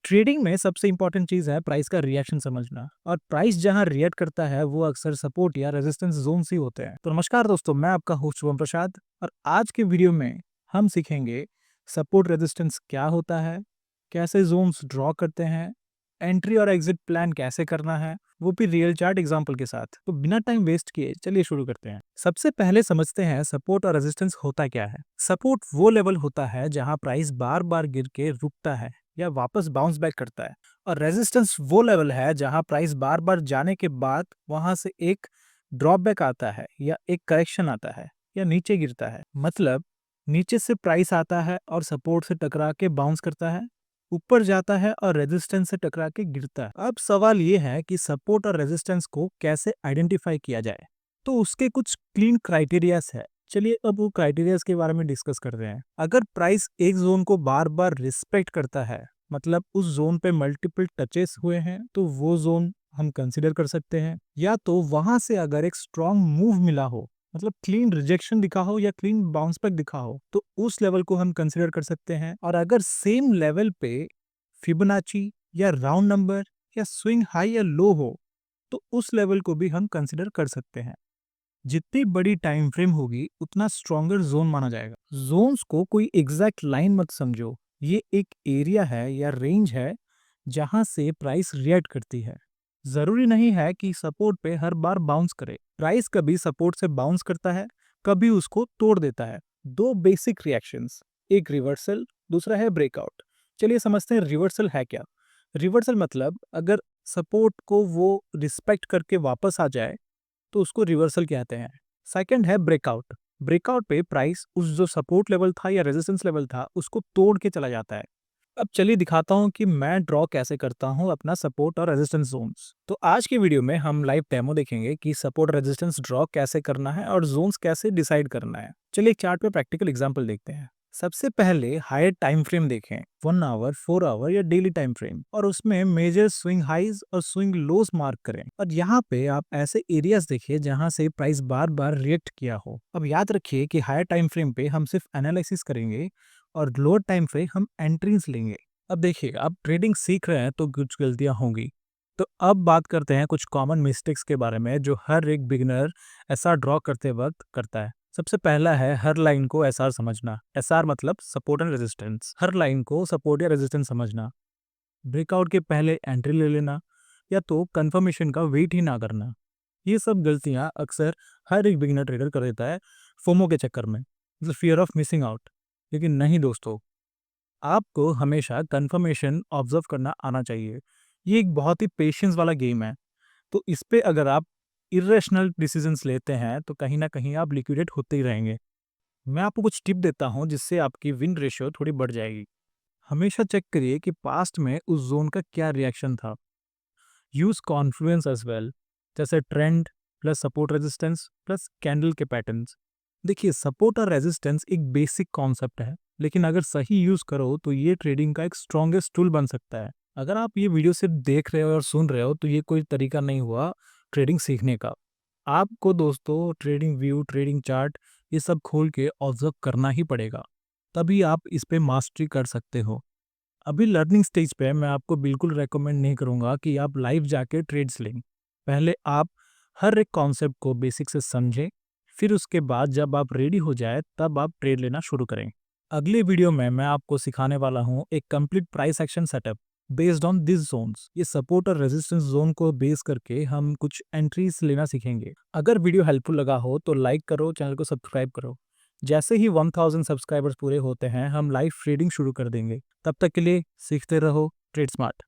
Trading में सबसे important चीज है प्राइस का रिएक्शन समझना। और प्राइस जहां रिएक्ट करता है वो अक्सर सपोर्ट या रेजिस्टेंस जोन ही होते हैं। तो नमस्कार दोस्तों, मैं आपका होस्ट शुभम प्रसाद और आज के वीडियो में हम सीखेंगे सपोर्ट रेजिस्टेंस क्या होता है, कैसे जोन्स ड्रॉ करते हैं, एंट्री और एग्जिट प्लान कैसे करना है, वो भी रियल चार्ट एग्जांपल के साथ। तो बिना टाइम वेस्ट किए चलिए शुरू करते हैं। सबसे पहले समझते हैं सपोर्ट और रेजिस्टेंस होता क्या है। सपोर्ट वो लेवल होता है जहां प्राइस बार बार गिर के रुकता है या वापस बाउंस बैक करता है, और रेजिस्टेंस वो लेवल है जहां प्राइस बार बार जाने के बाद वहां से एक ड्रॉप बैक आता है या एक करेक्शन आता है या नीचे गिरता है। मतलब नीचे से प्राइस आता है और सपोर्ट से टकरा के बाउंस करता है, ऊपर जाता है और रेजिस्टेंस से टकरा के गिरता है। अब सवाल ये है कि सपोर्ट और रेजिस्टेंस को कैसे आइडेंटिफाई किया जाए। तो उसके कुछ क्लीन क्राइटेरियाज है। चलिए अब वो क्राइटेरियाज के बारे में डिस्कस करते हैं। अगर प्राइस एक जोन को बार बार रिस्पेक्ट करता है, मतलब उस जोन पे मल्टीपल टचेस हुए हैं, तो वो जोन हम कंसिडर कर सकते हैं। या तो वहां से अगर एक स्ट्रॉन्ग मूव मिला हो, मतलब क्लीन रिजेक्शन दिखा हो या क्लीन बाउंस बैक दिखा हो, तो उस लेवल को हम कंसिडर कर सकते हैं। और अगर सेम लेवल पे फिबोनाची या राउंड नंबर या स्विंग हाई या लो हो, तो उस लेवल को भी हम कंसिडर कर सकते हैं। जितनी बड़ी टाइम फ्रेम होगी उतना स्ट्रॉन्गर जोन माना जाएगा। जोन्स को कोई एग्जैक्ट लाइन मत समझो, ये एक एरिया है या रेंज है जहां से प्राइस रिएक्ट करती है। जरूरी नहीं है कि सपोर्ट पे हर बार बाउंस करे। प्राइस कभी सपोर्ट से बाउंस करता है, कभी उसको तोड़ देता है। दो बेसिक रिएक्शंस, एक रिवर्सल, दूसरा है ब्रेकआउट। चलिए समझते हैं रिवर्सल है क्या। रिवर्सल मतलब अगर सपोर्ट को वो रिस्पेक्ट करके वापस आ जाए तो उसको रिवर्सल कहते हैं। सेकंड है ब्रेकआउट। ब्रेकआउट पे प्राइस उस जो सपोर्ट लेवल था या रेजिस्टेंस लेवल था उसको तोड़ के चला जाता है। अब चलिए दिखाता हूँ कि मैं ड्रॉ कैसे करता हूँ अपना सपोर्ट और रेजिस्टेंस जोन्स। तो आज की वीडियो में हम लाइव डेमो देखेंगे कि सपोर्ट रेजिस्टेंस ड्रॉ कैसे करना है और जोन्स कैसे डिसाइड करना है। चलिए एक चार्ट पे प्रैक्टिकल एग्जांपल देखते हैं। सबसे पहले हायर टाइम फ्रेम देखें, 1 आवर, 4 आवर या डेली टाइम फ्रेम, और उसमें मेजर स्विंग हाइज और स्विंग लोज मार्क करें। और यहाँ पे आप ऐसे एरियाज देखिए जहाँ से प्राइस बार बार रिएक्ट किया हो। अब याद रखिए कि हायर टाइम फ्रेम पे हम सिर्फ एनालिसिस करेंगे और लोअर टाइम पे हम एंट्रीज लेंगे। अब देखिए, आप ट्रेडिंग सीख रहे हैं तो कुछ गलतियां होंगी। तो अब बात करते हैं कुछ कॉमन मिस्टेक्स के बारे में जो हर एक बिगिनर एसआर ड्रॉ करते वक्त करता है। सबसे पहला है हर लाइन को एसआर समझना। एसआर मतलब support and resistance. Her line को सपोर्ट या रेजिस्टेंस समझना। ब्रेकआउट के पहले एंट्री ले लेना या तो कंफर्मेशन का वेट ही ना करना। ये सब गलतियां अक्सर हर एक बिगिनर ट्रेडर कर देता है फोमो के चक्कर में, मतलब फियर ऑफ मिसिंग आउट। लेकिन नहीं दोस्तों, आपको हमेशा कंफर्मेशन ऑब्जर्व करना आना चाहिए। ये एक बहुत ही पेशेंस वाला गेम है। तो इस पे अगर आप इरेशनल डिसीजंस लेते हैं तो कहीं ना कहीं आप लिक्विडेट होते ही रहेंगे। मैं आपको कुछ टिप देता हूं जिससे आपकी विन रेशियो थोड़ी बढ़ जाएगी। हमेशा चेक करिए कि पास्ट में उस जोन का क्या रिएक्शन था। यूज कॉन्फ्लुएंस एज वेल, जैसे trend plus support resistance plus candle के पैटर्न्स। देखिए, सपोर्ट और रेजिस्टेंस एक बेसिक कॉन्सेप्ट है, लेकिन अगर सही यूज करो तो ये ट्रेडिंग का एक स्ट्रॉन्गेस्ट टूल बन सकता है। अगर आप ये वीडियो सिर्फ देख रहे हो और सुन रहे हो तो ये कोई तरीका नहीं हुआ ट्रेडिंग सीखने का। आपको दोस्तों ट्रेडिंग व्यू, ट्रेडिंग चार्ट, ये सब खोल के ऑब्जर्व करना ही पड़ेगा, तभी आप इस पे मास्टरी कर सकते हो। अभी लर्निंग स्टेज पे मैं आपको बिल्कुल रेकमेंड नहीं करूंगा कि आप लाइव जाके ट्रेड्स लें। पहले आप हर एक कॉन्सेप्ट को बेसिक से समझें, फिर उसके बाद जब आप रेडी हो जाए तब आप ट्रेड लेना शुरू करें। अगले वीडियो में मैं आपको सिखाने वाला हूँ एक complete price action setup based on this zones. ये सपोर्ट और रेजिस्टेंस जोन को बेस करके हम कुछ एंट्रीज लेना सीखेंगे। अगर वीडियो हेल्पफुल लगा हो तो लाइक करो, चैनल को सब्सक्राइब करो। जैसे ही 1000 सब्सक्राइबर्स पूरे होते हैं हम लाइव ट्रेडिंग शुरू कर देंगे। तब तक के लिए सीखते रहो, ट्रेड स्मार्ट।